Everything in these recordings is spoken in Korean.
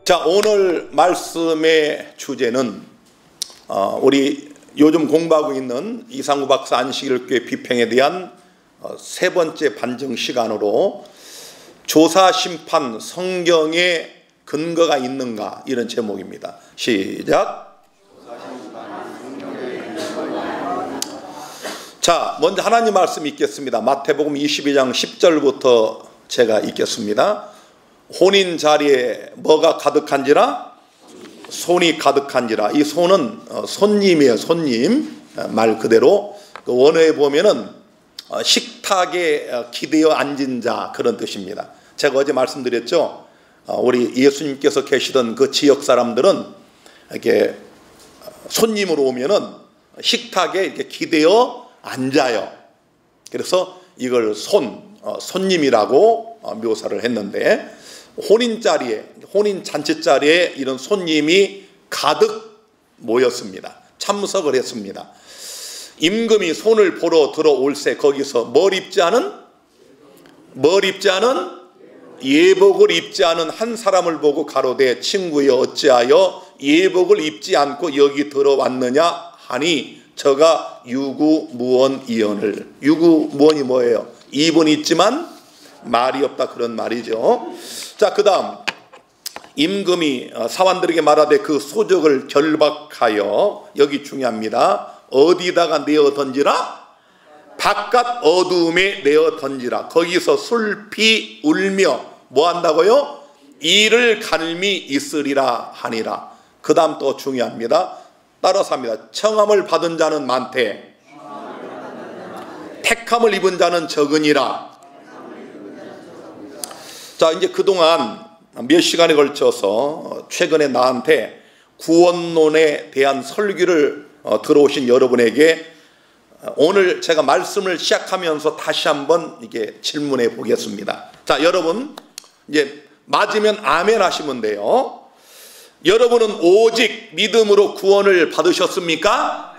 자, 오늘 말씀의 주제는 우리 요즘 공부하고 있는 이상구 박사 안식일교회 비평에 대한 세 번째 반증 시간으로 조사 심판 성경에 근거가 있는가, 이런 제목입니다. 시작. 자, 먼저 하나님 말씀 읽겠습니다. 마태복음 22장 10절부터 제가 읽겠습니다. 혼인 자리에 뭐가 가득한지라? 손이 가득한지라. 이 손은 손님이에요. 손님 말 그대로. 그 원어에 보면은 식탁에 기대어 앉은 자, 그런 뜻입니다. 제가 어제 말씀드렸죠. 우리 예수님께서 계시던 그 지역 사람들은 이렇게 손님으로 오면은 식탁에 이렇게 기대어 앉아요. 그래서 이걸 손님이라고 묘사를 했는데, 혼인 잔치 자리에 이런 손님이 가득 모였습니다. 참석을 했습니다. 임금이 손을 보러 들어올세 거기서 뭘 입지 않은 예복을 입지 않은 한 사람을 보고 가로되 친구여 어찌하여 예복을 입지 않고 여기 들어왔느냐 하니 저가 유구무원이언을. 유구무원이 뭐예요? 입은 있지만 말이 없다, 그런 말이죠. 자, 그 다음 임금이 사환들에게 말하되 그 소적을 결박하여, 여기 중요합니다. 어디다가 내어 던지라? 바깥 어두움에 내어 던지라. 거기서 술피 울며 뭐 한다고요? 이를 갈미 있으리라 하니라. 그 다음 또 중요합니다. 따라서 합니다. 청함을 받은 자는 많되 택함을 입은 자는 적으니라. 자, 이제 그동안 몇 시간에 걸쳐서 최근에 나한테 구원론에 대한 설교를 들어오신 여러분에게 오늘 제가 말씀을 시작하면서 다시 한번 이게 질문해 보겠습니다. 자, 여러분 이제 맞으면 아멘 하시면 돼요. 여러분은 오직 믿음으로 구원을 받으셨습니까?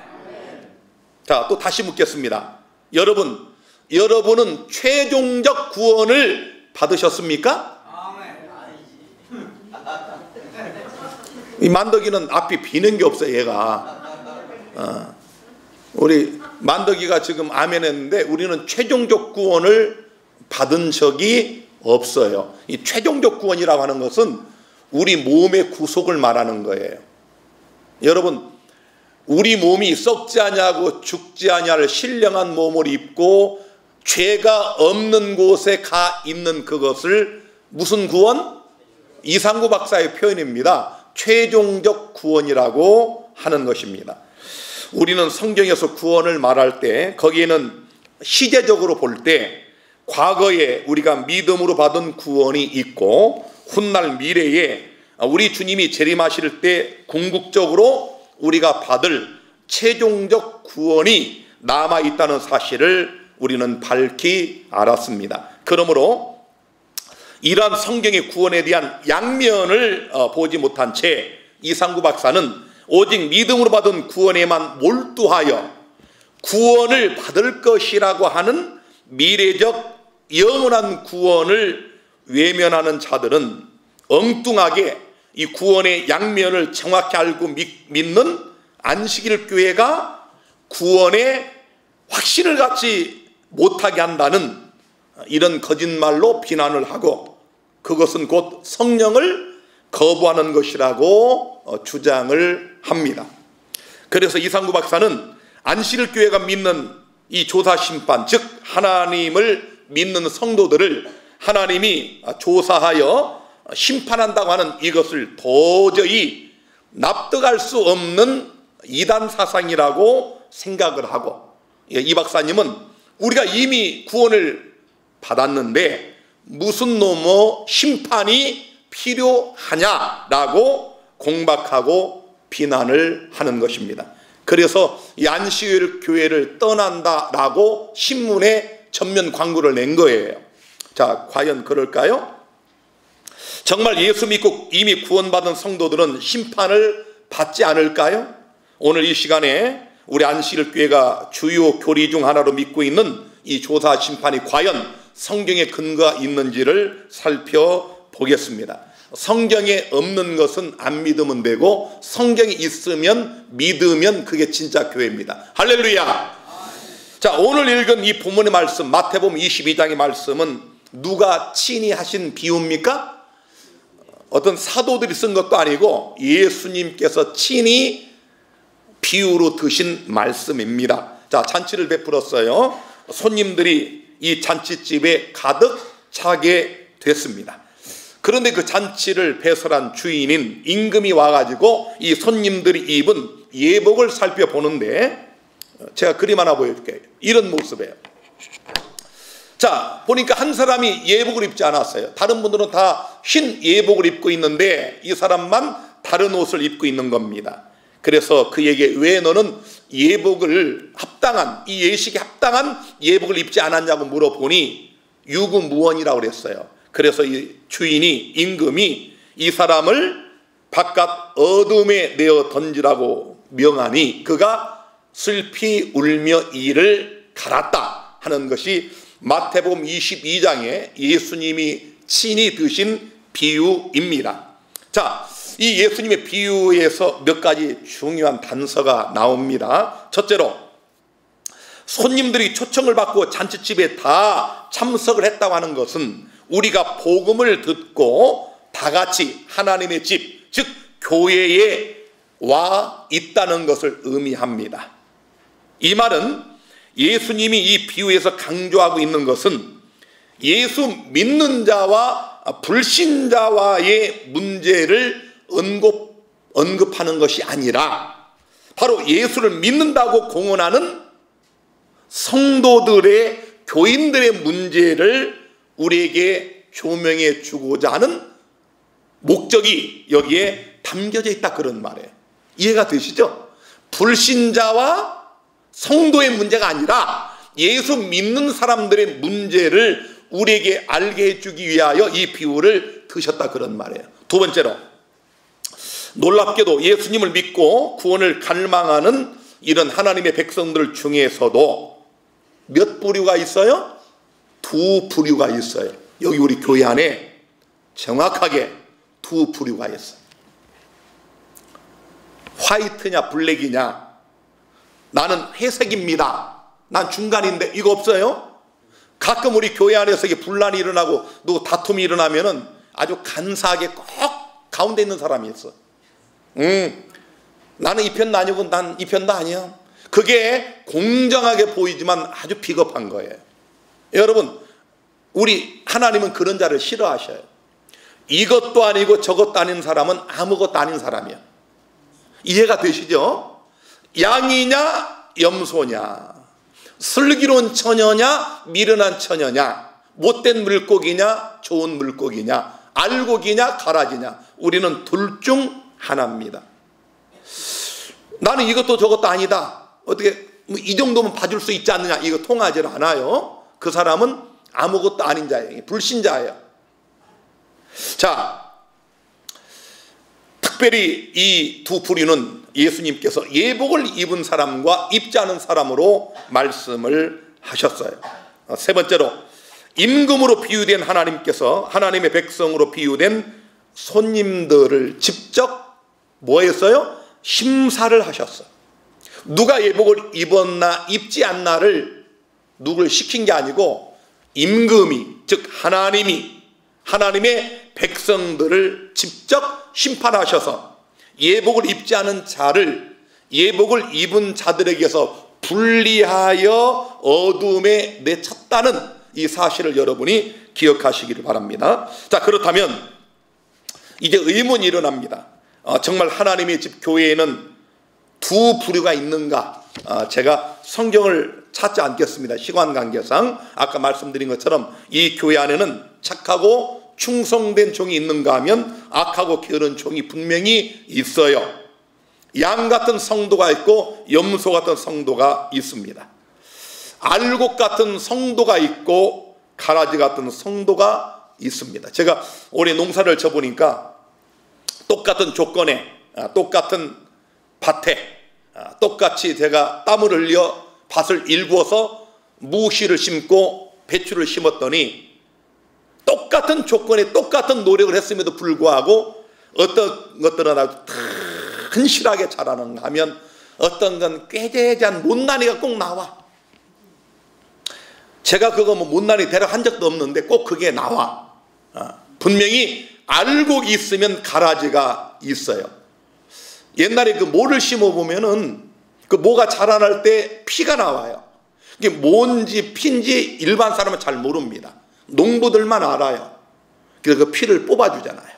자, 또 다시 묻겠습니다. 여러분은 최종적 구원을 받으셨습니까? 이 만덕이는 앞이 비는 게 없어요, 얘가. 우리 만덕이가 지금 아멘 했는데 우리는 최종적 구원을 받은 적이 없어요. 이 최종적 구원이라고 하는 것은 우리 몸의 구속을 말하는 거예요. 여러분, 우리 몸이 썩지 아니하고 죽지 아니할 신령한 몸을 입고 죄가 없는 곳에 가 있는 그것을 무슨 구원? 이상구 박사의 표현입니다. 최종적 구원이라고 하는 것입니다. 우리는 성경에서 구원을 말할 때 거기에는 시제적으로 볼 때 과거에 우리가 믿음으로 받은 구원이 있고 훗날 미래에 우리 주님이 재림하실 때 궁극적으로 우리가 받을 최종적 구원이 남아있다는 사실을 우리는 밝히 알았습니다. 그러므로 이러한 성경의 구원에 대한 양면을 보지 못한 채 이상구 박사는 오직 믿음으로 받은 구원에만 몰두하여 구원을 받을 것이라고 하는 미래적 영원한 구원을 외면하는 자들은 엉뚱하게 이 구원의 양면을 정확히 알고 믿는 안식일 교회가 구원의 확신을 갖지 못하게 한다는 이런 거짓말로 비난을 하고 그것은 곧 성령을 거부하는 것이라고 주장을 합니다. 그래서 이상구 박사는 안식일 교회가 믿는 이 조사심판, 즉 하나님을 믿는 성도들을 하나님이 조사하여 심판한다고 하는 이것을 도저히 납득할 수 없는 이단 사상이라고 생각을 하고, 이 박사님은 우리가 이미 구원을 받았는데 무슨 놈의 심판이 필요하냐라고 공박하고 비난을 하는 것입니다. 그래서 이 안식일 교회를 떠난다라고 신문에 전면 광고를 낸 거예요. 자, 과연 그럴까요? 정말 예수 믿고 이미 구원받은 성도들은 심판을 받지 않을까요? 오늘 이 시간에 우리 안식일 교회가 주요 교리 중 하나로 믿고 있는 이 조사 심판이 과연 성경에 근거가 있는지를 살펴보겠습니다. 성경에 없는 것은 안 믿으면 되고 성경에 있으면 믿으면 그게 진짜 교회입니다. 할렐루야. 자, 오늘 읽은 이 본문의 말씀 마태복음 22장의 말씀은 누가 친히 하신 비유입니까? 어떤 사도들이 쓴 것도 아니고 예수님께서 친히 비유로 드신 말씀입니다. 자, 잔치를 베풀었어요. 손님들이 이 잔치집에 가득 차게 됐습니다. 그런데 그 잔치를 배설한 주인인 임금이 와가지고 이 손님들이 입은 예복을 살펴보는데, 제가 그림 하나 보여줄게요. 이런 모습이에요. 자, 보니까 한 사람이 예복을 입지 않았어요. 다른 분들은 다 흰 예복을 입고 있는데 이 사람만 다른 옷을 입고 있는 겁니다. 그래서 그에게 왜 너는 예복을 합당한, 이 예식에 합당한 예복을 입지 않았냐고 물어보니 유구무원이라고 그랬어요. 그래서 이 주인이, 임금이 이 사람을 바깥 어둠에 내어 던지라고 명하니 그가 슬피 울며 이를 갈았다 하는 것이 마태복음 22장에 예수님이 친히 드신 비유입니다. 자, 이 예수님의 비유에서 몇 가지 중요한 단서가 나옵니다. 첫째로, 손님들이 초청을 받고 잔치집에 다 참석을 했다고 하는 것은 우리가 복음을 듣고 다 같이 하나님의 집, 즉 교회에 와 있다는 것을 의미합니다. 이 말은 예수님이 이 비유에서 강조하고 있는 것은 예수 믿는 자와 불신자와의 문제를 언급하는 것이 아니라 바로 예수를 믿는다고 공언하는 성도들의, 교인들의 문제를 우리에게 조명해 주고자 하는 목적이 여기에 담겨져 있다, 그런 말이에요. 이해가 되시죠? 불신자와 성도의 문제가 아니라 예수 믿는 사람들의 문제를 우리에게 알게 해주기 위하여 이 비유를 드셨다, 그런 말이에요. 두 번째로, 놀랍게도 예수님을 믿고 구원을 갈망하는 이런 하나님의 백성들 중에서도 몇 부류가 있어요? 두 부류가 있어요. 여기 우리 교회 안에 정확하게 두 부류가 있어요. 화이트냐 블랙이냐, 나는 회색입니다, 난 중간인데, 이거 없어요? 가끔 우리 교회 안에서 이게 분란이 일어나고 누구 다툼이 일어나면은 아주 간사하게 꼭 가운데 있는 사람이 있어. 나는 이 편도 아니고 난 이 편도 아니야. 그게 공정하게 보이지만 아주 비겁한 거예요. 여러분, 우리 하나님은 그런 자를 싫어하셔요. 이것도 아니고 저것도 아닌 사람은 아무것도 아닌 사람이야. 이해가 되시죠? 양이냐 염소냐, 슬기로운 처녀냐 미련한 처녀냐, 못된 물고기냐 좋은 물고기냐, 알고기냐 가라지냐, 우리는 둘 중 하나입니다. 나는 이것도 저것도 아니다, 어떻게 이 정도면 봐줄 수 있지 않느냐, 이거 통하지 않아요. 그 사람은 아무것도 아닌 자예요. 불신자예요. 자, 특별히 이 두 부류는 예수님께서 예복을 입은 사람과 입지 않은 사람으로 말씀을 하셨어요. 세 번째로, 임금으로 비유된 하나님께서 하나님의 백성으로 비유된 손님들을 직접 뭐 했어요? 심사를 하셨어요. 누가 예복을 입었나 입지 않나를 누굴 시킨 게 아니고 임금이, 즉 하나님이 하나님의 백성들을 직접 심판하셔서 예복을 입지 않은 자를 예복을 입은 자들에게서 분리하여 어둠에 내쳤다는 이 사실을 여러분이 기억하시기를 바랍니다. 자, 그렇다면 이제 의문이 일어납니다. 정말 하나님의 집 교회에는 두 부류가 있는가? 제가 성경을 찾지 않겠습니다. 시간 관계상 아까 말씀드린 것처럼 이 교회 안에는 착하고 충성된 종이 있는가 하면 악하고 게으른 종이 분명히 있어요. 양 같은 성도가 있고 염소 같은 성도가 있습니다. 알곡 같은 성도가 있고 가라지 같은 성도가 있습니다. 제가 올해 농사를 져보니까 똑같은 조건에 똑같은 밭에 똑같이 제가 땀을 흘려 밭을 일구어서 무씨를 심고 배추를 심었더니 똑같은 조건에 똑같은 노력을 했음에도 불구하고 어떤 것들은 아주 튼실하게 자라는가 하면 어떤 건 꾀재재한 못난이가 꼭 나와. 제가 그거 뭐 못난이 대략 한 적도 없는데 꼭 그게 나와. 분명히 알고 있으면 가라지가 있어요. 옛날에 그 모를 심어보면은 그 모가 자라날 때 피가 나와요. 이게 뭔지 핀지 일반 사람은 잘 모릅니다. 농부들만 알아요. 그래서 그 피를 뽑아주잖아요.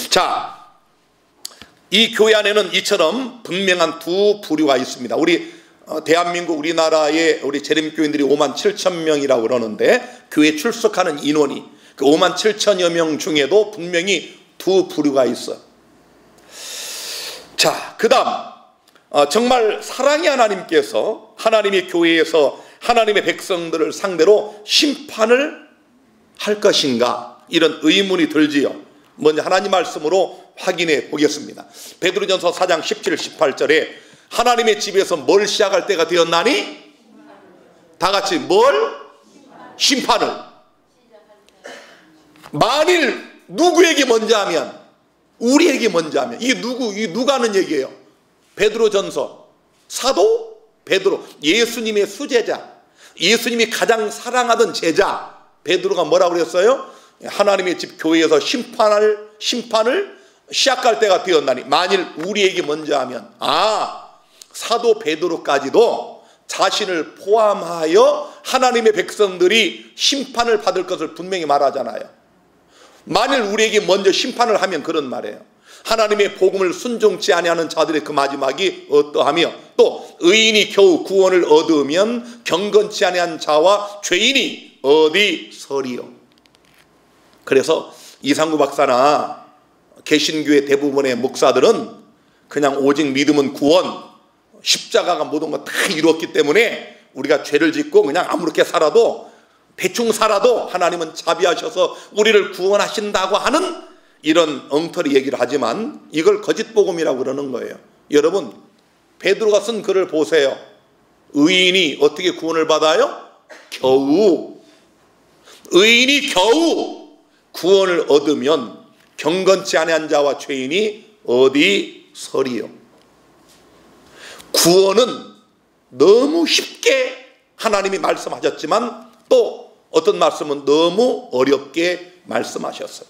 자, 이 교회 안에는 이처럼 분명한 두 부류가 있습니다. 우리 대한민국 우리나라의 우리 재림교인들이 5만 7천 명이라고 그러는데 교회 출석하는 인원이 그 5만 7천여 명 중에도 분명히 두 부류가 있어. 자, 그 다음 정말 사랑의 하나님께서 하나님의 교회에서 하나님의 백성들을 상대로 심판을 할 것인가 이런 의문이 들지요. 먼저 하나님 말씀으로 확인해 보겠습니다. 베드로전서 4장 17, 18절에 하나님의 집에서 뭘 시작할 때가 되었나니? 다 같이 뭘? 심판을. 만일 누구에게 먼저 하면? 우리에게 먼저 하면. 이게 누가 하는 얘기예요? 베드로전서 사도 베드로, 예수님의 수제자, 예수님이 가장 사랑하던 제자 베드로가 뭐라고 그랬어요? 하나님의 집 교회에서 심판을 시작할 때가 되었나니 만일 우리에게 먼저 하면 사도 베드로까지도 자신을 포함하여 하나님의 백성들이 심판을 받을 것을 분명히 말하잖아요. 만일 우리에게 먼저 심판을 하면 그런 말이에요. 하나님의 복음을 순종치 아니하는 자들의 그 마지막이 어떠하며 또 의인이 겨우 구원을 얻으면 경건치 아니한 자와 죄인이 어디 서리요. 그래서 이상구 박사나 개신교의 대부분의 목사들은 그냥 오직 믿음은 구원, 십자가가 모든 거 다 이루었기 때문에 우리가 죄를 짓고 그냥 아무렇게 살아도 대충 살아도 하나님은 자비하셔서 우리를 구원하신다고 하는 이런 엉터리 얘기를 하지만 이걸 거짓 복음이라고 그러는 거예요. 여러분, 베드로가 쓴 글을 보세요. 의인이 어떻게 구원을 받아요? 의인이 겨우 구원을 얻으면 경건치 아니한 자와 죄인이 어디 서리요. 구원은 너무 쉽게 하나님이 말씀하셨지만 또 어떤 말씀은 너무 어렵게 말씀하셨어요.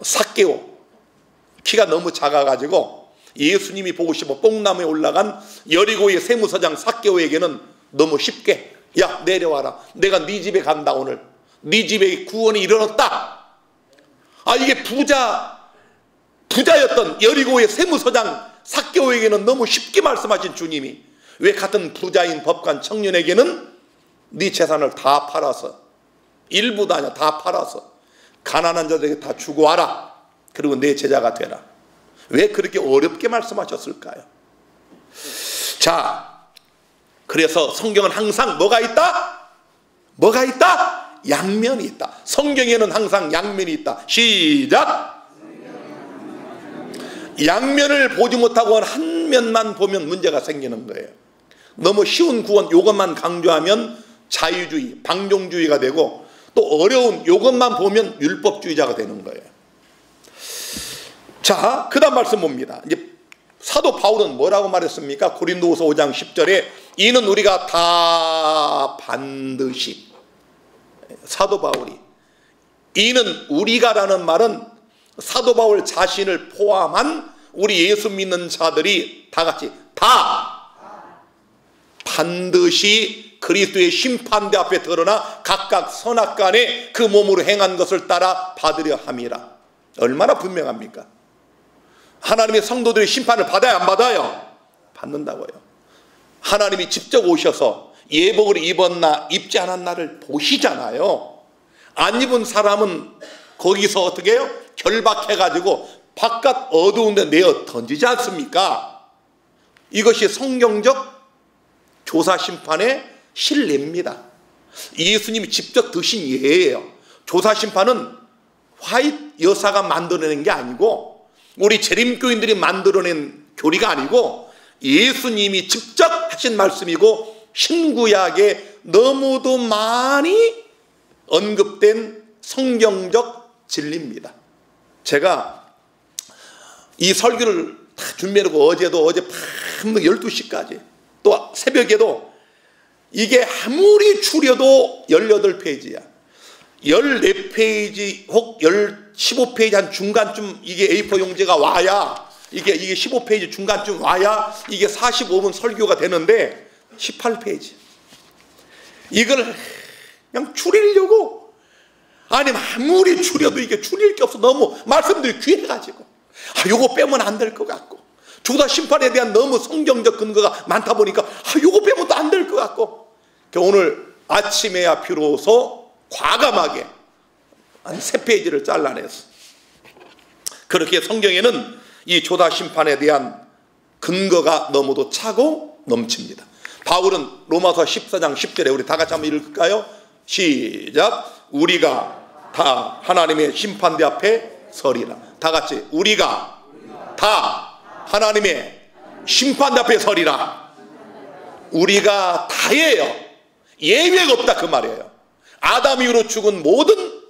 삭개오, 키가 너무 작아가지고 예수님이 보고 싶어 뽕나무에 올라간 여리고의 세무서장 삭개오에게는 너무 쉽게 야 내려와라, 내가 네 집에 간다, 오늘 네 집에 구원이 이르렀다. 이게 부자였던 여리고의 세무서장 삭개오에게는 너무 쉽게 말씀하신 주님이 왜 같은 부자인 법관 청년에게는 네 재산을 다 팔아서, 일부도 아니야, 다 팔아서 가난한 자들에게 다 주고 와라, 그리고 내 제자가 되라. 왜 그렇게 어렵게 말씀하셨을까요? 자, 그래서 성경은 항상 뭐가 있다? 뭐가 있다? 양면이 있다. 성경에는 항상 양면이 있다. 시작! 양면을 보지 못하고 한 면만 보면 문제가 생기는 거예요. 너무 쉬운 구원 이것만 강조하면 자유주의, 방종주의가 되고 또 어려운 이것만 보면 율법주의자가 되는 거예요. 자, 그 다음 말씀 봅니다. 이제 사도 바울은 뭐라고 말했습니까? 고린도후서 5장 10절에 이는 우리가 다 반드시, 사도 바울이 이는 우리가라는 말은 사도 바울 자신을 포함한 우리 예수 믿는 자들이 다 같이 다 반드시 그리스도의 심판대 앞에 드러나 각각 선악간에 그 몸으로 행한 것을 따라 받으려 함이라. 얼마나 분명합니까? 하나님의 성도들이 심판을 받아야 안 받아요? 받는다고요. 하나님이 직접 오셔서 예복을 입었나 입지 않았나를 보시잖아요. 안 입은 사람은 거기서 어떻게 해요? 결박해가지고 바깥 어두운 데 내어 던지지 않습니까? 이것이 성경적 조사심판의 실례입니다. 예수님이 직접 드신 예예요. 조사심판은 화이트 여사가 만들어낸 게 아니고 우리 재림교인들이 만들어낸 교리가 아니고 예수님이 직접 하신 말씀이고 신구약에 너무도 많이 언급된 성경적 진리입니다. 제가 이 설교를 다 준비해놓고 어제 밤 12시까지 또 새벽에도 이게 아무리 추려도 18페이지야. 14페이지 혹 15페이지 한 중간쯤 이게 A4 용지가 와야 이게 15페이지 중간쯤 와야 이게 45분 설교가 되는데 18페이지. 이걸 그냥 추리려고 아무리 추려도 이게 추릴 게 없어. 너무 말씀들이 귀해가지고 요거 빼면 안 될 것 같고 조다 심판에 대한 너무 성경적 근거가 많다 보니까 요거 빼면 또 안 될 것 같고 오늘 아침에야 비로소 과감하게 한 3페이지를 잘라냈어. 그렇게 성경에는 이 조다 심판에 대한 근거가 너무도 차고 넘칩니다. 바울은 로마서 14장 10절에 우리 다 같이 한번 읽을까요? 시작. 우리가 다 하나님의 심판대 앞에 서리라. 다 같이 우리가 다 하나님의 심판대 앞에 서리라. 우리가 다예요. 예외가 없다 그 말이에요. 아담 이후로 죽은 모든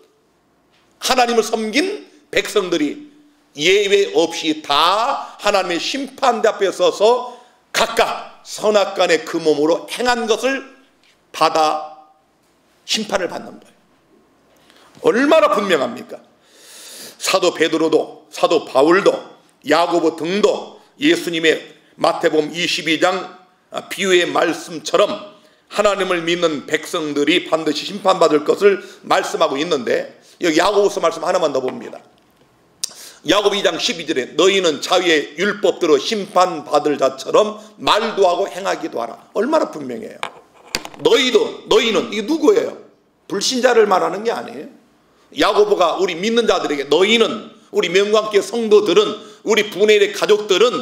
하나님을 섬긴 백성들이 예외 없이 다 하나님의 심판대 앞에 서서 각각 선악간의 그 몸으로 행한 것을 받아 심판을 받는 거예요. 얼마나 분명합니까? 사도 베드로도 사도 바울도 야고보 등도 예수님의 마태복음 22장 비유의 말씀처럼 하나님을 믿는 백성들이 반드시 심판받을 것을 말씀하고 있는데 여기 야고보서 말씀 하나만 더 봅니다. 야고보 2장 12절에 너희는 자유의 율법대로 심판받을 자처럼 말도 하고 행하기도 하라. 얼마나 분명해요. 너희는 이게 누구예요? 불신자를 말하는 게 아니에요. 야고보가 우리 믿는 자들에게 너희는 우리 명관교회 성도들은 우리 분의 가족들은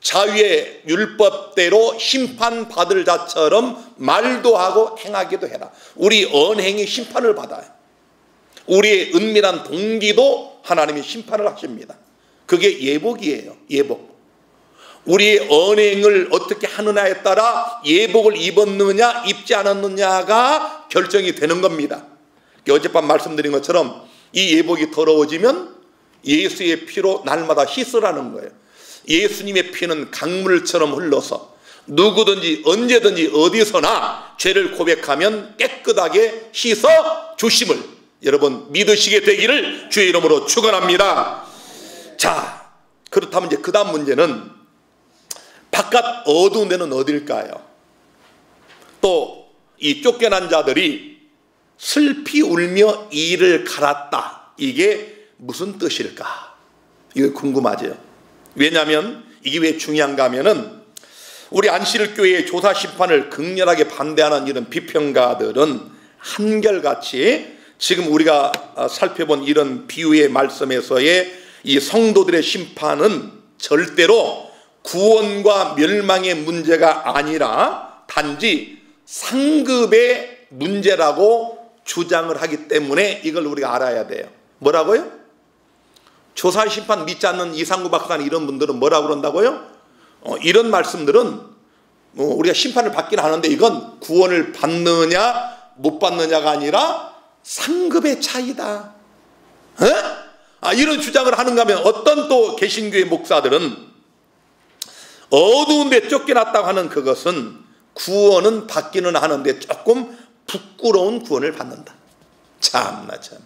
자유의 율법대로 심판받을 자처럼 말도 하고 행하기도 해라. 우리 언행이 심판을 받아요. 우리의 은밀한 동기도 하나님이 심판을 하십니다. 그게 예복이에요. 예복. 우리의 언행을 어떻게 하느냐에 따라 예복을 입었느냐 입지 않았느냐가 결정이 되는 겁니다. 어젯밤 말씀드린 것처럼 이 예복이 더러워지면 예수의 피로 날마다 씻으라는 거예요. 예수님의 피는 강물처럼 흘러서 누구든지 언제든지 어디서나 죄를 고백하면 깨끗하게 씻어 주심을 여러분 믿으시게 되기를 주의 이름으로 축원합니다. 자, 그렇다면 이제 그 다음 문제는 바깥 어두운 데는 어딜까요? 또 이 쫓겨난 자들이 슬피 울며 이를 갈았다. 이게 무슨 뜻일까? 이거 궁금하죠. 왜냐하면 이게 왜 중요한가 하면은 우리 안실교회의 조사심판을 극렬하게 반대하는 이런 비평가들은 한결같이 지금 우리가 살펴본 이런 비유의 말씀에서의 이 성도들의 심판은 절대로 구원과 멸망의 문제가 아니라 단지 상급의 문제라고 주장을 하기 때문에 이걸 우리가 알아야 돼요. 뭐라고요? 조사심판 믿지 않는 이상구 박사는 이런 분들은 뭐라고 그런다고요? 이런 말씀들은 우리가 심판을 받긴 하는데 이건 구원을 받느냐 못 받느냐가 아니라 상급의 차이다. 이런 주장을 하는가 하면 어떤 또 개신교의 목사들은 어두운 데 쫓겨났다고 하는 그것은 구원은 받기는 하는데 조금 부끄러운 구원을 받는다. 참나 참.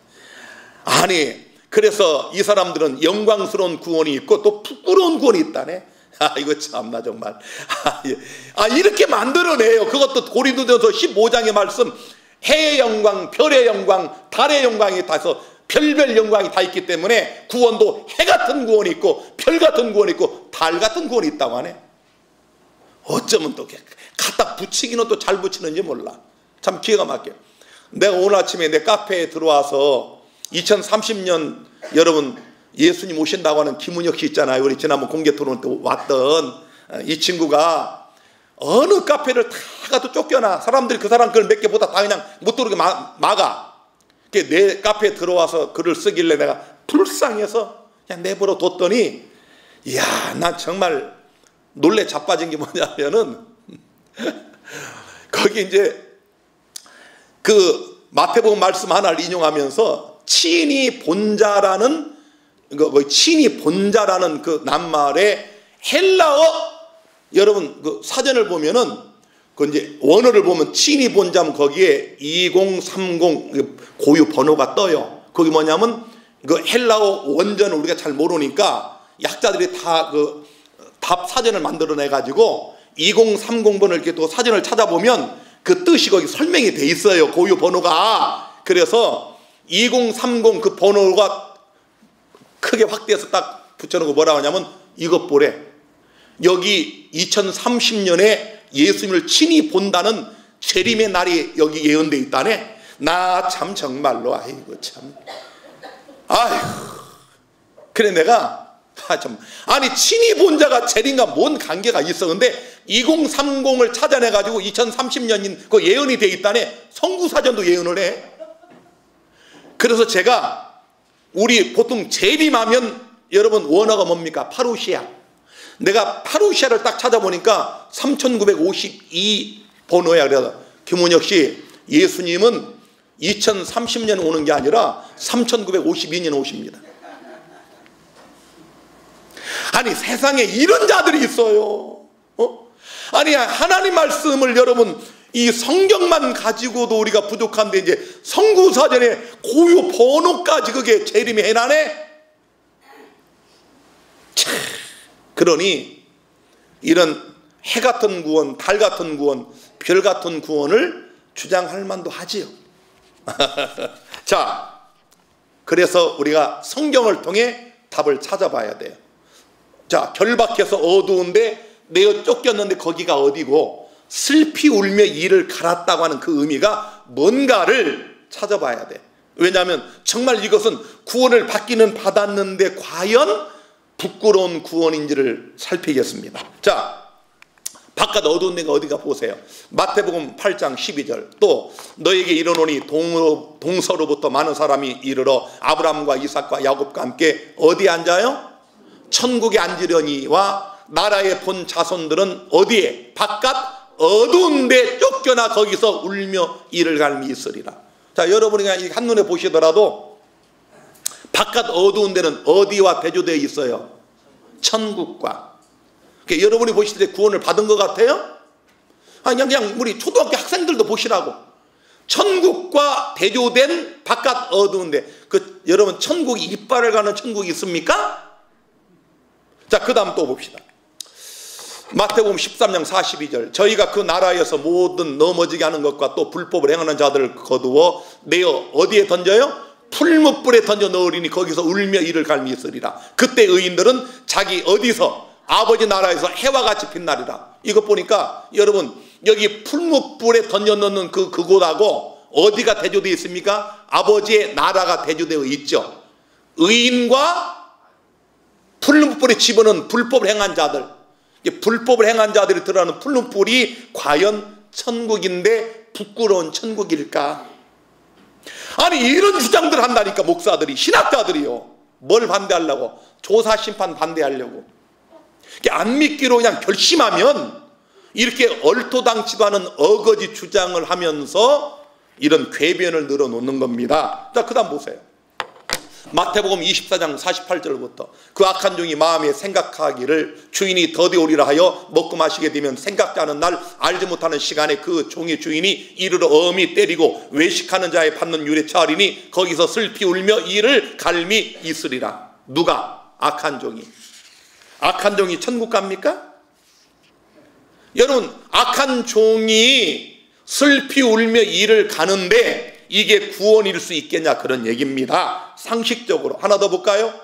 아니 그래서 이 사람들은 영광스러운 구원이 있고 또 부끄러운 구원이 있다네. 이거 참나 정말. 이렇게 만들어내요. 그것도 고린도전서 15장의 말씀 해의 영광, 별의 영광, 달의 영광이 다서 별별 영광이 다 있기 때문에 구원도 해 같은 구원이 있고 별 같은 구원이 있고 달 같은 구원이 있다고 하네. 어쩌면 또 갖다 붙이기는 또 잘 붙이는지 몰라. 참 기가 막혀. 내가 오늘 아침에 내 카페에 들어와서 2030년 여러분 예수님 오신다고 하는 김은혁 씨 있잖아요. 우리 지난번 공개 토론 때 왔던 이 친구가 어느 카페를 다 가도 쫓겨나. 사람들이 그 사람 글 몇 개 보다 다 그냥 못 들어오게 막아. 내 카페에 들어와서 글을 쓰길래 내가 불쌍해서 그냥 내버려 뒀더니 이야 난 정말 놀래 자빠진 게 뭐냐면은 거기 이제 그 마태복음 말씀 하나를 인용하면서 친히 본자라는 그 낱말의 헬라어, 여러분 그 사전을 보면은 그 이제 원어를 보면 친히 본자면 거기에 2030 고유 번호가 떠요. 거기 뭐냐면 그 헬라어 원전을 우리가 잘 모르니까 약자들이 다 그 답 사전을 만들어내 가지고 2030번을 이렇게 또 사전을 찾아보면 그 뜻이 거기 설명이 돼 있어요. 고유 번호가. 그래서 2030 그 번호가 크게 확대해서 딱 붙여놓고 뭐라고 하냐면 이것 보래. 여기 2030년에 예수님을 친히 본다는 재림의 날이 여기 예언돼 있다네. 나 참 정말로 아이고 참. 아이고. 그래 내가 아니 친히 본 자가 재림과 뭔 관계가 있어. 근데 2030을 찾아내 가지고 2030년인 그 예언이 돼 있다네. 성구사전도 예언을 해. 그래서 제가 우리 보통 재림하면 여러분 원어가 뭡니까? 파루시아. 내가 파루시아를 딱 찾아보니까 3952 번호야. 그래서 김은혁 씨, 예수님은 2030년 오는 게 아니라 3952년 오십니다. 아니 세상에 이런 자들이 있어요. 아니 하나님 말씀을 여러분 이 성경만 가지고도 우리가 부족한데 이제 성구사전에 고유 번호까지 그게 재림이 해나네. 그러니 이런 해 같은 구원, 달 같은 구원, 별 같은 구원을 주장할 만도 하지요. 자, 그래서 우리가 성경을 통해 답을 찾아봐야 돼요. 자, 결박해서 어두운데 내어 쫓겼는데 거기가 어디고 슬피 울며 이를 갈았다고 하는 그 의미가 뭔가를 찾아봐야 돼. 왜냐하면 정말 이것은 구원을 받기는 받았는데 과연 부끄러운 구원인지를 살피겠습니다. 자, 바깥 어두운 데가 어디가 보세요. 마태복음 8장 12절. 또 너에게 이르노니 동서로부터 많은 사람이 이르러 아브라함과 이삭과 야곱과 함께 어디에 앉아요? 천국에 앉으려니와 나라의 본 자손들은 어디에? 바깥 어두운 데 쫓겨나 거기서 울며 이를 갈미 있으리라. 자, 여러분이 그냥 한눈에 보시더라도 바깥 어두운 데는 어디와 대조되어 있어요? 천국과. 그러니까 여러분이 보실 때 구원을 받은 것 같아요? 아니 그냥 우리 초등학교 학생들도 보시라고. 천국과 대조된 바깥 어두운 데. 그 여러분 천국이 이빨을 가는 천국이 있습니까? 자, 그 다음 또 봅시다. 마태복음 13장 42절. 저희가 그 나라에서 모든 넘어지게 하는 것과 또 불법을 행하는 자들을 거두어 내어 어디에 던져요? 풀무불에 던져 넣으리니 거기서 울며 이를 갈미 있으리라. 그때 의인들은 자기 어디서? 아버지 나라에서 해와 같이 빛나리라. 이거 보니까 여러분 여기 풀무불에 던져 넣는 그곳하고 어디가 대조되어 있습니까? 아버지의 나라가 대조되어 있죠. 의인과 풀무불에 집어넣은 불법을 행한 자들, 불법을 행한 자들이 들어가는 풀무불이 과연 천국인데 부끄러운 천국일까? 아니 이런 주장들 한다니까 목사들이, 신학자들이요. 뭘 반대하려고? 조사심판 반대하려고. 안 믿기로 그냥 결심하면 이렇게 얼토당치도 않은 어거지 주장을 하면서 이런 궤변을 늘어놓는 겁니다. 자, 그 다음 보세요. 마태복음 24장 48절부터 그 악한 종이 마음에 생각하기를 주인이 더디 오리라 하여 먹고 마시게 되면 생각지 않은 날 알지 못하는 시간에 그 종의 주인이 이르러 엄히 때리고 외식하는 자의 받는 율에 처하리니 거기서 슬피 울며 이를 갈미 있으리라. 누가? 악한 종이. 악한 종이 천국 갑니까? 여러분 악한 종이 슬피 울며 이를 가는데 이게 구원일 수 있겠냐 그런 얘기입니다. 상식적으로. 하나 더 볼까요?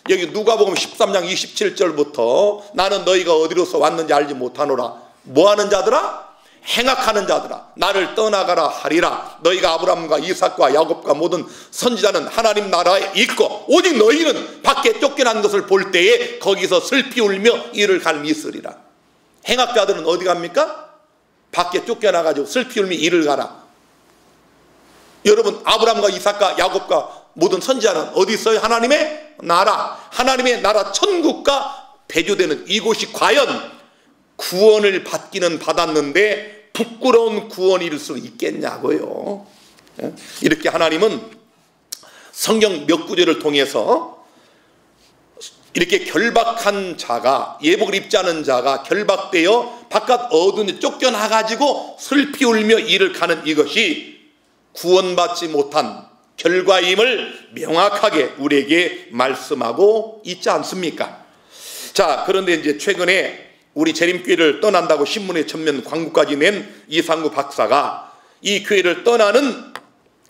여기 누가복음 13장 27절부터 나는 너희가 어디로서 왔는지 알지 못하노라. 뭐하는 자들아? 행악하는 자들아 나를 떠나가라 하리라. 너희가 아브라함과 이삭과 야곱과 모든 선지자는 하나님 나라에 있고 오직 너희는 밖에 쫓겨난 것을 볼 때에 거기서 슬피 울며 이를 갈미 있으리라. 행악자들은 어디 갑니까? 밖에 쫓겨나가지고 슬피 울며 이를 가라. 여러분 아브라함과 이삭과 야곱과 모든 선지자는 어디 있어요? 하나님의 나라. 하나님의 나라 천국과 대조되는 이곳이 과연 구원을 받기는 받았는데 부끄러운 구원일 수 있겠냐고요. 이렇게 하나님은 성경 몇 구절을 통해서 이렇게 결박한 자가, 예복을 입지 않은 자가 결박되어 바깥 어둠에 쫓겨나가지고 슬피 울며 이를 가는 이것이 구원받지 못한 결과임을 명확하게 우리에게 말씀하고 있지 않습니까? 자, 그런데 이제 최근에 우리 재림교회를 떠난다고 신문에 전면 광고까지 낸 이상구 박사가 이 교회를 떠나는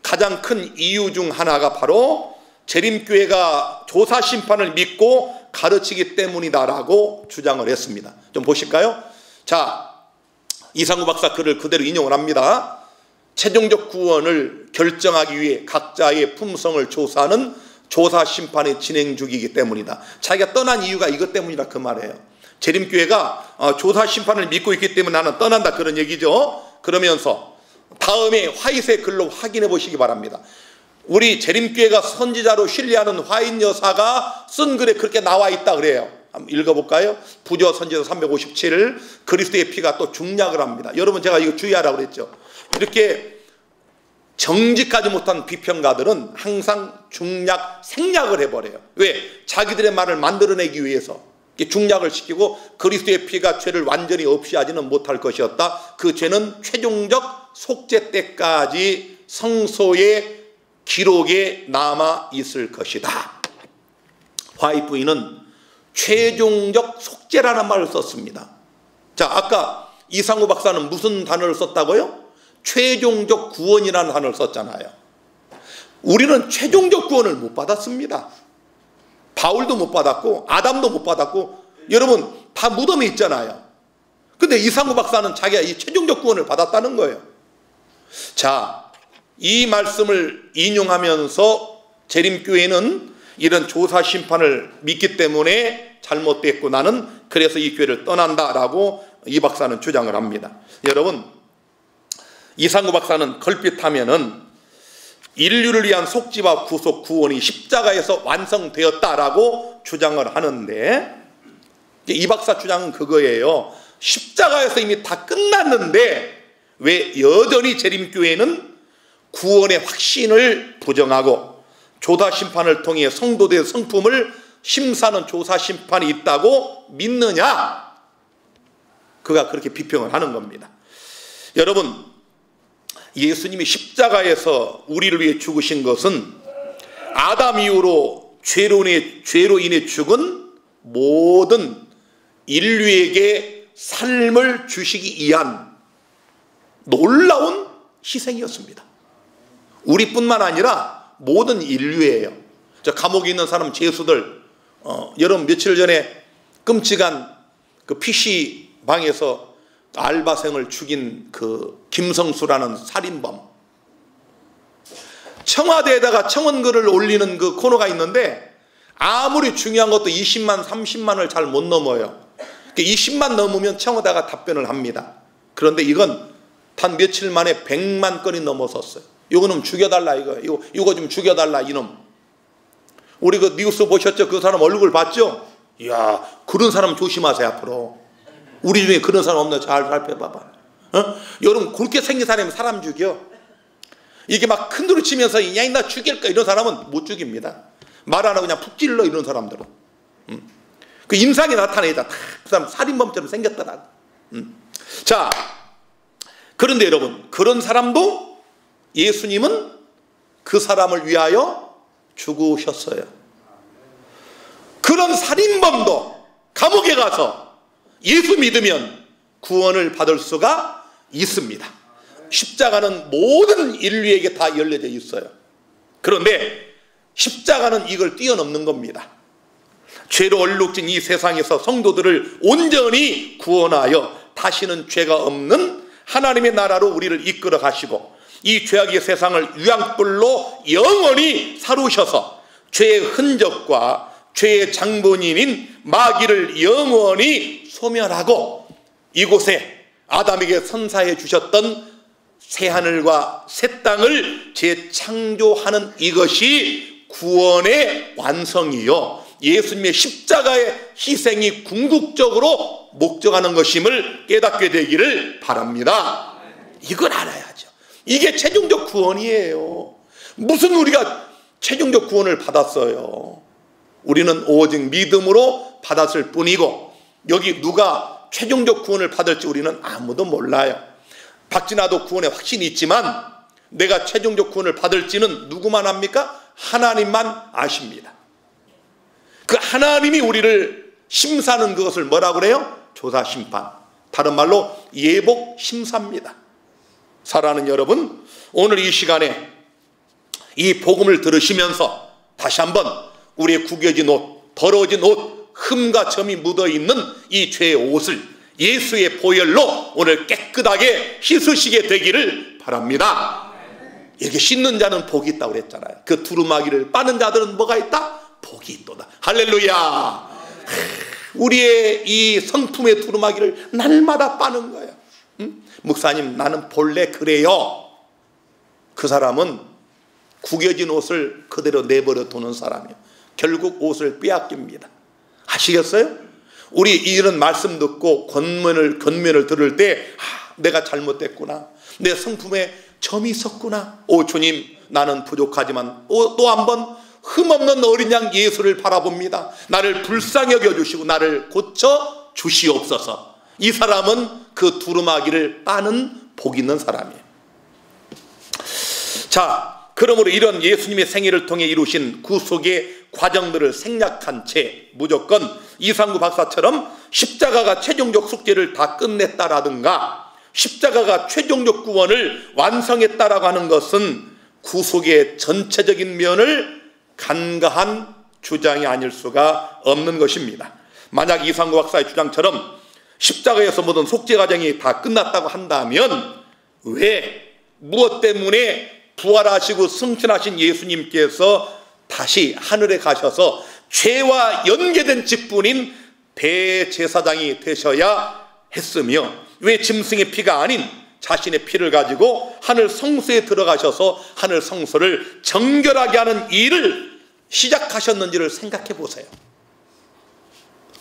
가장 큰 이유 중 하나가 바로 재림교회가 조사심판을 믿고 가르치기 때문이다라고 주장을 했습니다. 좀 보실까요? 자, 이상구 박사 글을 그대로 인용을 합니다. 최종적 구원을 결정하기 위해 각자의 품성을 조사하는 조사심판의 진행 중이기 때문이다. 자기가 떠난 이유가 이것 때문이다 그 말이에요. 재림교회가 조사심판을 믿고 있기 때문에 나는 떠난다 그런 얘기죠. 그러면서 다음에 화이트의 글로 확인해 보시기 바랍니다. 우리 재림교회가 선지자로 신뢰하는 화인 여사가 쓴 글에 그렇게 나와 있다 그래요. 한번 읽어볼까요? 부조 선지자 357 그리스도의 피가 또 중략을 합니다. 여러분 제가 이거 주의하라고 그랬죠. 이렇게 정직하지 못한 비평가들은 항상 중략, 생략을 해버려요. 왜? 자기들의 말을 만들어내기 위해서 중략을 시키고 그리스도의 피가 죄를 완전히 없이 하지는 못할 것이었다. 그 죄는 최종적 속죄 때까지 성소의 기록에 남아 있을 것이다. 화이트 부인은 최종적 속죄라는 말을 썼습니다. 자, 아까 이상구 박사는 무슨 단어를 썼다고요? 최종적 구원이라는 단어를 썼잖아요. 우리는 최종적 구원을 못 받았습니다. 바울도 못 받았고 아담도 못 받았고 여러분 다 무덤에 있잖아요. 근데 이상구 박사는 자기가 이 최종적 구원을 받았다는 거예요. 자, 이 말씀을 인용하면서 재림교회는 이런 조사 심판을 믿기 때문에 잘못됐고 나는 그래서 이 교회를 떠난다라고 이 박사는 주장을 합니다. 여러분, 이상구 박사는 걸핏하면은 인류를 위한 속죄와 구속 구원이 십자가에서 완성되었다라고 주장을 하는데 이 박사 주장은 그거예요. 십자가에서 이미 다 끝났는데 왜 여전히 재림교회는 구원의 확신을 부정하고 조사심판을 통해 성도들의 성품을 심사하는 조사심판이 있다고 믿느냐? 그가 그렇게 비평을 하는 겁니다. 여러분, 예수님이 십자가에서 우리를 위해 죽으신 것은 아담 이후로 죄로 인해 죽은 모든 인류에게 삶을 주시기 위한 놀라운 희생이었습니다. 우리뿐만 아니라 모든 인류예요. 저 감옥에 있는 사람 죄수들, 여러분 며칠 전에 끔찍한 그 PC방에서 알바생을 죽인 그 김성수라는 살인범, 청와대에다가 청원글을 올리는 그 코너가 있는데 아무리 중요한 것도 20만 30만을 잘 못 넘어요. 20만 넘으면 청와대가 답변을 합니다. 그런데 이건 단 며칠 만에 100만 건이 넘어섰어요. 이거는 죽여달라, 이거 좀 죽여달라, 이놈. 우리 그 뉴스 보셨죠? 그 사람 얼굴 봤죠? 이야, 그런 사람 조심하세요, 앞으로. 우리 중에 그런 사람 없나 잘 살펴봐봐. 여러분, 그렇게 생긴 사람이 사람 죽여. 이게 막 큰 소리 치면서, 야, 나 죽일까? 이런 사람은 못 죽입니다. 말 안 하고 그냥 푹 찔러, 이런 사람들은. 그 인상이 나타내다. 그 사람 살인범처럼 생겼더라. 자, 그런데 여러분, 그런 사람도 예수님은 그 사람을 위하여 죽으셨어요. 그런 살인범도 감옥에 가서 예수 믿으면 구원을 받을 수가 있습니다. 십자가는 모든 인류에게 다 열려져 있어요. 그런데 십자가는 이걸 뛰어넘는 겁니다. 죄로 얼룩진 이 세상에서 성도들을 온전히 구원하여 다시는 죄가 없는 하나님의 나라로 우리를 이끌어 가시고 이 죄악의 세상을 유황불로 영원히 사루셔서 죄의 흔적과 죄의 장본인인 마귀를 영원히 소멸하고 이곳에 아담에게 선사해 주셨던 새하늘과 새 땅을 재창조하는 이것이 구원의 완성이요, 예수님의 십자가의 희생이 궁극적으로 목적하는 것임을 깨닫게 되기를 바랍니다. 이걸 알아야죠. 이게 최종적 구원이에요. 무슨 우리가 최종적 구원을 받았어요. 우리는 오직 믿음으로 받았을 뿐이고, 여기 누가 최종적 구원을 받을지 우리는 아무도 몰라요. 박진아도 구원에 확신이 있지만 내가 최종적 구원을 받을지는 누구만 합니까? 하나님만 아십니다. 그 하나님이 우리를 심사하는 그것을 뭐라고 그래요? 조사 심판. 다른 말로 예복 심사입니다. 사랑하는 여러분, 오늘 이 시간에 이 복음을 들으시면서 다시 한번 우리의 구겨진 옷, 더러워진 옷, 흠과 점이 묻어있는 이 죄의 옷을 예수의 보혈로 오늘 깨끗하게 씻으시게 되기를 바랍니다. 이렇게 씻는 자는 복이 있다고 그랬잖아요. 그 두루마기를 빠는 자들은 뭐가 있다? 복이 있도다. 할렐루야. 우리의 이 성품의 두루마기를 날마다 빠는 거예요. 목사님, 나는 본래 그래요. 그 사람은 구겨진 옷을 그대로 내버려 두는 사람이에요. 결국 옷을 빼앗깁니다. 아시겠어요? 우리 이런 말씀 듣고 권면을 들을 때 내가 잘못됐구나, 내 성품에 점이 있었구나, 오 주님 나는 부족하지만 또 한번 흠없는 어린 양 예수를 바라봅니다. 나를 불쌍히 여겨주시고 나를 고쳐 주시옵소서. 이 사람은 그 두루마기를 빠는 복 있는 사람이에요. 자, 그러므로 이런 예수님의 생애를 통해 이루신 구속의 과정들을 생략한 채 무조건 이상구 박사처럼 십자가가 최종적 숙제를 다 끝냈다라든가 십자가가 최종적 구원을 완성했다라고 하는 것은 구속의 전체적인 면을 간과한 주장이 아닐 수가 없는 것입니다. 만약 이상구 박사의 주장처럼 십자가에서 모든 속죄 과정이 다 끝났다고 한다면 왜 무엇 때문에 부활하시고 승천하신 예수님께서 다시 하늘에 가셔서 죄와 연계된 직분인 대제사장이 되셔야 했으며 왜 짐승의 피가 아닌 자신의 피를 가지고 하늘 성소에 들어가셔서 하늘 성소를 정결하게 하는 일을 시작하셨는지를 생각해 보세요.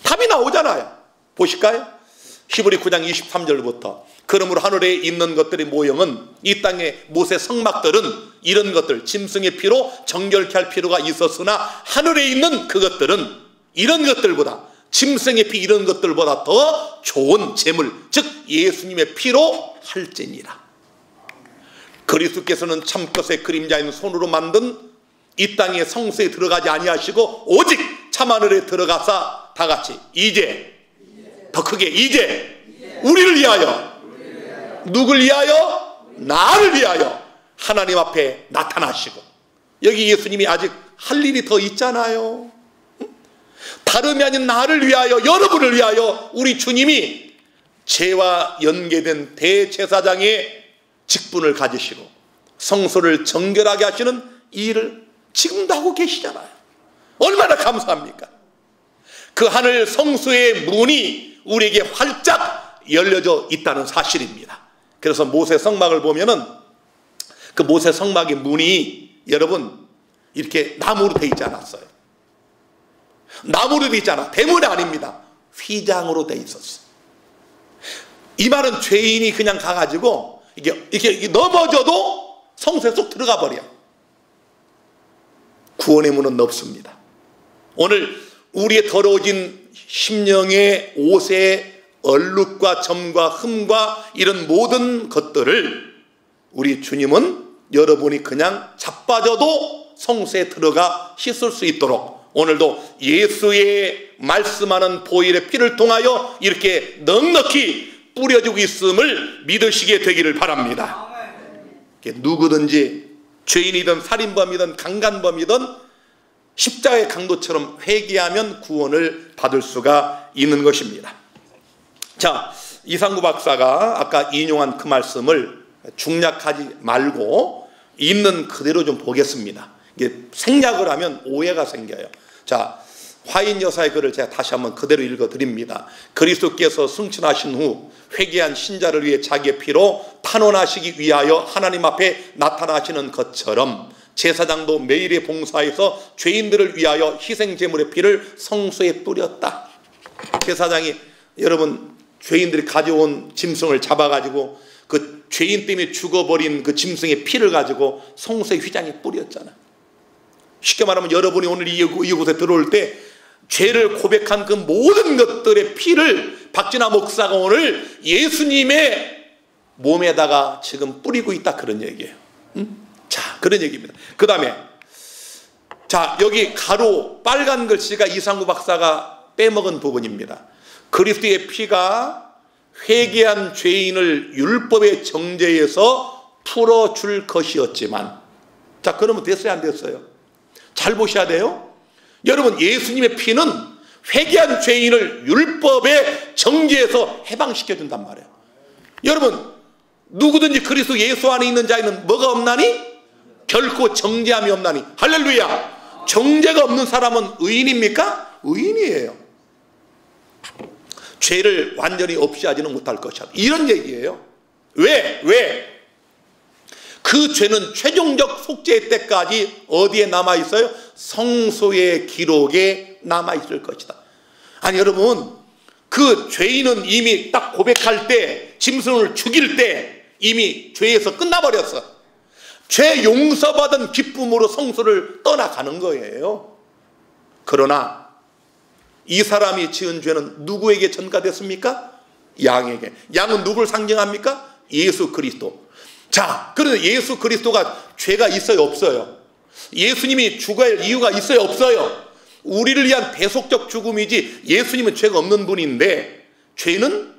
답이 나오잖아요. 보실까요? 히브리 9장 23절부터 그러므로 하늘에 있는 것들의 모형은 이 땅의 모세 성막들은 이런 것들 짐승의 피로 정결케 할 필요가 있었으나 하늘에 있는 그것들은 이런 것들보다 짐승의 피 이런 것들보다 더 좋은 제물 즉 예수님의 피로 할지니라. 그리스도께서는 참것의 그림자인 손으로 만든 이 땅의 성소에 들어가지 아니하시고 오직 참하늘에 들어가사 다같이 이제 더 크게 이제 우리를 위하여 누굴 위하여? 나를 위하여 하나님 앞에 나타나시고 여기 예수님이 아직 할 일이 더 있잖아요. 다름이 아닌 나를 위하여 여러분을 위하여 우리 주님이 죄와 연계된 대제사장의 직분을 가지시고 성소를 정결하게 하시는 이 일을 지금도 하고 계시잖아요. 얼마나 감사합니까? 그 하늘 성소의 문이 우리에게 활짝 열려져 있다는 사실입니다. 그래서 모세 성막을 보면은 그 모세 성막의 문이 여러분 이렇게 나무로 돼 있지 않았어요. 나무로 돼 있잖아. 대문이 아닙니다. 휘장으로 돼 있었어. 이 말은 죄인이 그냥 가가지고 이렇게 넘어져도 성소에 쏙 들어가 버려. 구원의 문은 없습니다. 오늘 우리의 더러워진 심령의 옷에 얼룩과 점과 흠과 이런 모든 것들을 우리 주님은 여러분이 그냥 자빠져도 성소에 들어가 씻을 수 있도록 오늘도 예수의 말씀하는 보혈의 피를 통하여 이렇게 넉넉히 뿌려주고 있음을 믿으시게 되기를 바랍니다. 누구든지 죄인이든 살인범이든 강간범이든 십자가의 강도처럼 회개하면 구원을 받을 수가 있는 것입니다. 자, 이상구 박사가 아까 인용한 그 말씀을 중략하지 말고 있는 그대로 좀 보겠습니다. 이게 생략을 하면 오해가 생겨요. 자, 화인 여사의 글을 제가 다시 한번 그대로 읽어드립니다. 그리스도께서 승천하신 후 회개한 신자를 위해 자기의 피로 탄원하시기 위하여 하나님 앞에 나타나시는 것처럼 제사장도 매일의 봉사에서 죄인들을 위하여 희생제물의 피를 성소에 뿌렸다. 제사장이 여러분 죄인들이 가져온 짐승을 잡아가지고 그 죄인 때문에 죽어버린 그 짐승의 피를 가지고 성소에 휘장에 뿌렸잖아. 쉽게 말하면 여러분이 오늘 이곳에 들어올 때 죄를 고백한 그 모든 것들의 피를 박진아 목사가 오늘 예수님의 몸에다가 지금 뿌리고 있다, 그런 얘기예요. 자, 그런 얘기입니다. 그 다음에 자, 여기 가로 빨간 글씨가 이상구 박사가 빼먹은 부분입니다. 그리스도의 피가 회개한 죄인을 율법의 정죄에서 풀어줄 것이었지만, 자, 그러면 됐어요, 안 됐어요? 잘 보셔야 돼요. 여러분, 예수님의 피는 회개한 죄인을 율법의 정죄에서 해방시켜준단 말이에요. 여러분, 누구든지 그리스도 예수 안에 있는 자에는 뭐가 없나니? 결코 정죄함이 없나니. 할렐루야. 정죄가 없는 사람은 의인입니까? 의인이에요. 죄를 완전히 없이 하지는 못할 것이다, 이런 얘기예요. 왜? 그 죄는 최종적 속죄 때까지 어디에 남아있어요? 성소의 기록에 남아있을 것이다. 아니 여러분, 그 죄인은 이미 딱 고백할 때, 짐승을 죽일 때 이미 죄에서 끝나버렸어. 죄 용서받은 기쁨으로 성소를 떠나가는 거예요. 그러나 이 사람이 지은 죄는 누구에게 전가됐습니까? 양에게. 양은 누구를 상징합니까? 예수 그리스도. 자, 그런데 예수 그리스도가 죄가 있어요, 없어요? 예수님이 죽어야 할 이유가 있어요, 없어요? 우리를 위한 대속적 죽음이지 예수님은 죄가 없는 분인데, 죄는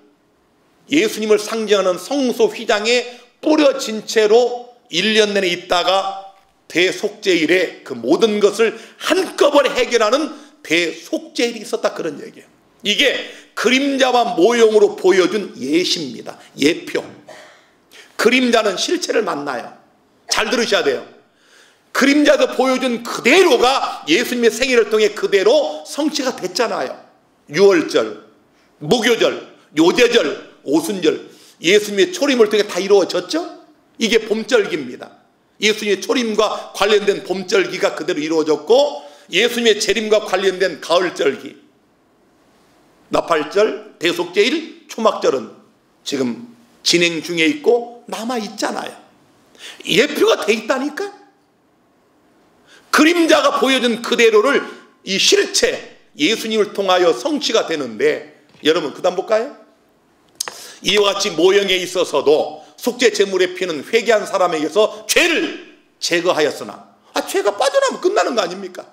예수님을 상징하는 성소 휘장에 뿌려진 채로 1년 내내 있다가 대속죄일에 그 모든 것을 한꺼번에 해결하는 대속죄일이 있었다, 그런 얘기예요. 이게 그림자와 모형으로 보여준 예시입니다. 예표. 그림자는 실체를 만나요. 잘 들으셔야 돼요. 그림자도 보여준 그대로가 예수님의 생일을 통해 그대로 성취가 됐잖아요. 유월절, 무교절, 요제절, 오순절, 예수님의 초림을 통해 다 이루어졌죠? 이게 봄절기입니다. 예수님의 초림과 관련된 봄절기가 그대로 이루어졌고, 예수님의 재림과 관련된 가을절기, 나팔절, 대속죄일, 초막절은 지금 진행 중에 있고 남아있잖아요. 예표가 돼 있다니까? 그림자가 보여준 그대로를 이 실체 예수님을 통하여 성취가 되는데, 여러분 그 다음 볼까요? 이와 같이 모형에 있어서도 속죄 제물의 피는 회개한 사람에게서 죄를 제거하였으나, 죄가 빠져나면 끝나는 거 아닙니까?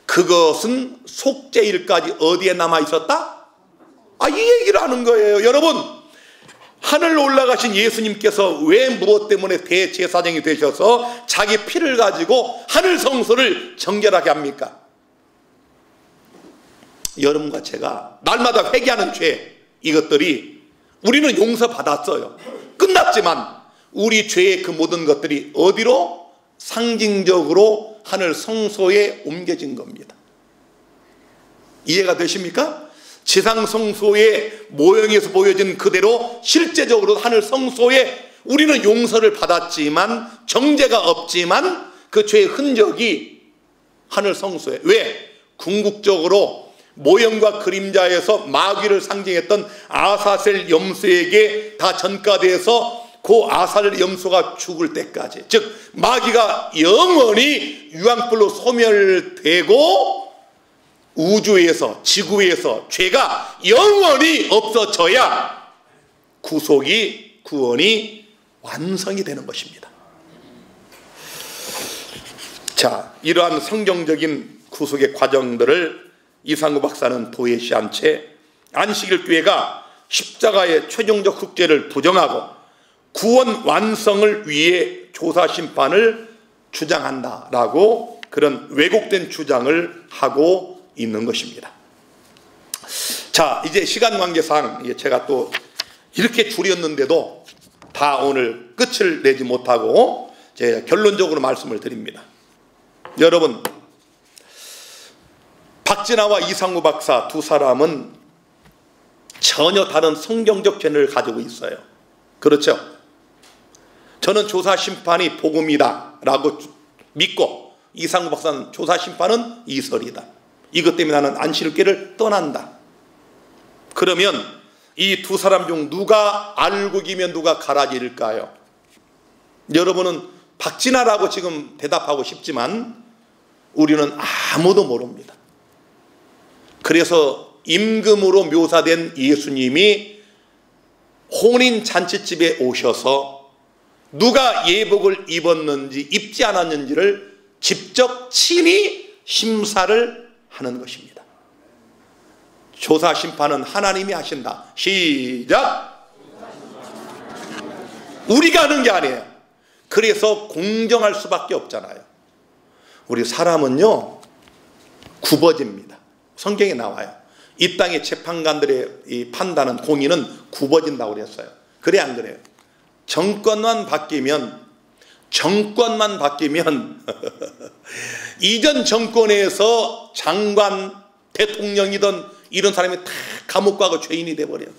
그것은 속죄일까지 어디에 남아 있었다? 이 얘기를 하는 거예요. 여러분, 하늘로 올라가신 예수님께서 왜 무엇 때문에 대제사장이 되셔서 자기 피를 가지고 하늘 성소를 정결하게 합니까? 여러분과 제가 날마다 회개하는 죄, 이것들이 우리는 용서받았어요. 끝났지만 우리 죄의 그 모든 것들이 어디로? 상징적으로 하늘 성소에 옮겨진 겁니다. 이해가 되십니까? 지상 성소의 모형에서 보여진 그대로 실제적으로 하늘 성소에 우리는 용서를 받았지만, 정죄가 없지만 그 죄의 흔적이 하늘 성소에. 왜? 궁극적으로 모형과 그림자에서 마귀를 상징했던 아사셀 염소에게 다 전가돼서 그 아사셀 염소가 죽을 때까지, 즉 마귀가 영원히 유황불로 소멸되고 우주에서, 지구에서 죄가 영원히 없어져야 구원이 완성이 되는 것입니다. 자, 이러한 성경적인 구속의 과정들을 이상구 박사는 도외시한 채 안식일 교회가 십자가의 최종적 속죄를 부정하고 구원 완성을 위해 조사 심판을 주장한다라고 그런 왜곡된 주장을 하고 있는 것입니다. 자, 이제 시간 관계상 제가 또 이렇게 줄였는데도 다 오늘 끝을 내지 못하고 제가 결론적으로 말씀을 드립니다. 여러분, 박진아와 이상구 박사 두 사람은 전혀 다른 성경적 견해를 가지고 있어요. 그렇죠? 저는 조사 심판이 복음이다 라고 믿고, 이상구 박사는 조사 심판은 이설이다. 이것 때문에 나는 안식일교회를 떠난다. 그러면 이 두 사람 중 누가 알곡이면 누가 가라지일까요? 여러분은 박진아라고 지금 대답하고 싶지만 우리는 아무도 모릅니다. 그래서 임금으로 묘사된 예수님이 혼인 잔치집에 오셔서 누가 예복을 입었는지 입지 않았는지를 직접 친히 심사를 하는 것입니다. 조사 심판은 하나님이 하신다. 시작. 우리가 하는 게 아니에요. 그래서 공정할 수밖에 없잖아요. 우리 사람은요 굽어집니다. 성경에 나와요. 이 땅의 재판관들의 이 판단은, 공의는 굽어진다고 그랬어요. 그래 안 그래요? 정권만 바뀌면 이전 정권에서 장관, 대통령이던 이런 사람이 다 감옥 가고 죄인이 돼버려요.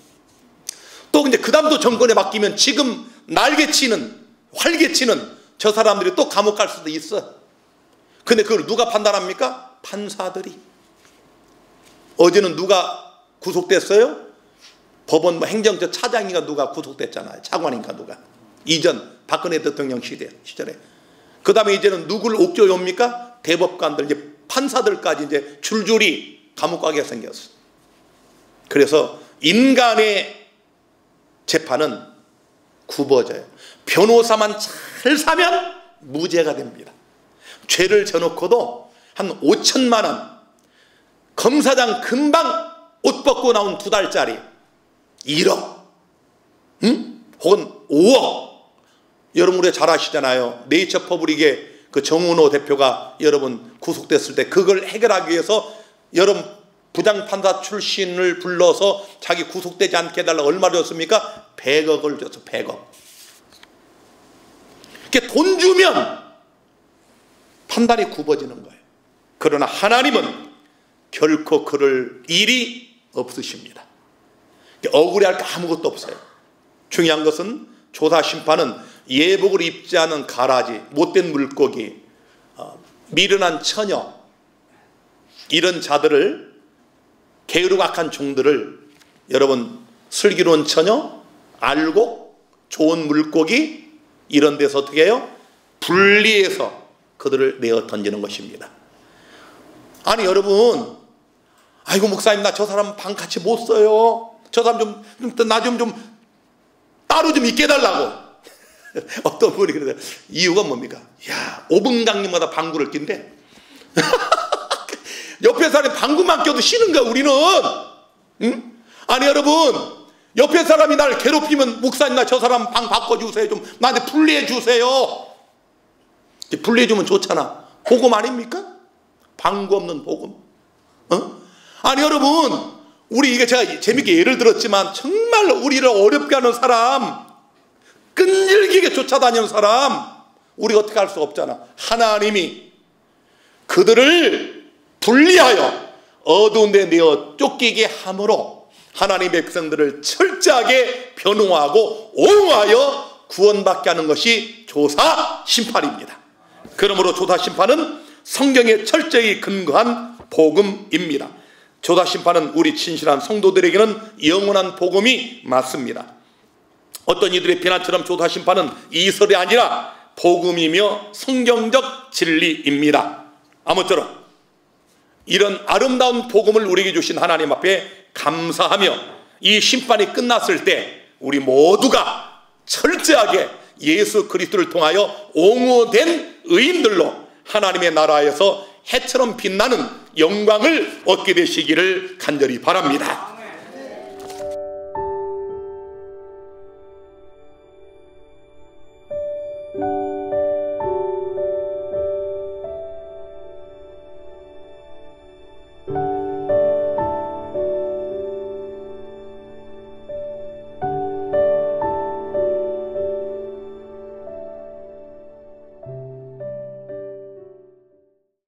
또 이제 그 다음도 정권에 바뀌면 지금 활개치는 저 사람들이 또 감옥 갈 수도 있어. 근데 그걸 누가 판단합니까? 판사들이. 어제는 누가 구속됐어요? 법원 행정처 차장인가 누가 구속됐잖아요. 차관인가 누가. 이전 박근혜 대통령 시절에. 그 다음에 이제는 누구를 옥죄어 옵니까? 대법관들, 이제 판사들까지 이제 줄줄이 감옥 가게 생겼어. 그래서 인간의 재판은 굽어져요. 변호사만 잘 사면 무죄가 됩니다. 죄를 져놓고도 한 5천만 원, 검사장 금방 옷 벗고 나온 2달짜리 1억, 혹은 5억. 여러분 우리 잘 아시잖아요. 네이처 퍼블릭의 그 정은호 대표가 여러분 구속됐을 때 그걸 해결하기 위해서 여러분 부장판사 출신을 불러서 자기 구속되지 않게 해달라고 얼마 줬습니까? 100억을 줬어. 100억. 이렇게 돈 주면 판단이 굽어지는 거예요. 그러나 하나님은 결코 그럴 일이 없으십니다. 억울해할 거 아무것도 없어요. 중요한 것은 조사 심판은 예복을 입지 않은 가라지, 못된 물고기, 미련한 처녀, 이런 자들을, 게으르고 악한 종들을 여러분 슬기로운 처녀, 알고 좋은 물고기 이런 데서 어떻게 해요? 분리해서 그들을 내어 던지는 것입니다. 아니 여러분, 아이고 목사님 나 저 사람 방 같이 못 써요. 저 사람 나 좀 따로 좀 있게 해달라고. 어떤 분이 그래요. 이유가 뭡니까? 야, 5분 강림마다 방구를 낀대. 옆에 사람이 방구만 껴도 쉬는 거야 우리는. 응? 아니 여러분, 옆에 사람이 날 괴롭히면 목사님 나 저 사람 방 바꿔주세요. 좀 나한테 분리해 주세요. 분리해 주면 좋잖아. 복음 아닙니까? 방구 없는 복음. 아니 여러분, 우리 이게 제가 재밌게 예를 들었지만 정말 우리를 어렵게 하는 사람, 끈질기게 쫓아다니는 사람, 우리가 어떻게 할 수 없잖아. 하나님이 그들을 분리하여 어두운 데 내어 쫓기게 함으로 하나님의 백성들을 철저하게 변호하고 옹호하여 구원받게 하는 것이 조사 심판입니다. 그러므로 조사 심판은 성경에 철저히 근거한 복음입니다. 조사 심판은 우리 진실한 성도들에게는 영원한 복음이 맞습니다. 어떤 이들의 비난처럼 조사 심판은 이설이 아니라 복음이며 성경적 진리입니다. 아무쪼록 이런 아름다운 복음을 우리에게 주신 하나님 앞에 감사하며 이 심판이 끝났을 때 우리 모두가 철저하게 예수 그리스도를 통하여 옹호된 의인들로 하나님의 나라에서 해처럼 빛나는 영광을 얻게 되시기를 간절히 바랍니다.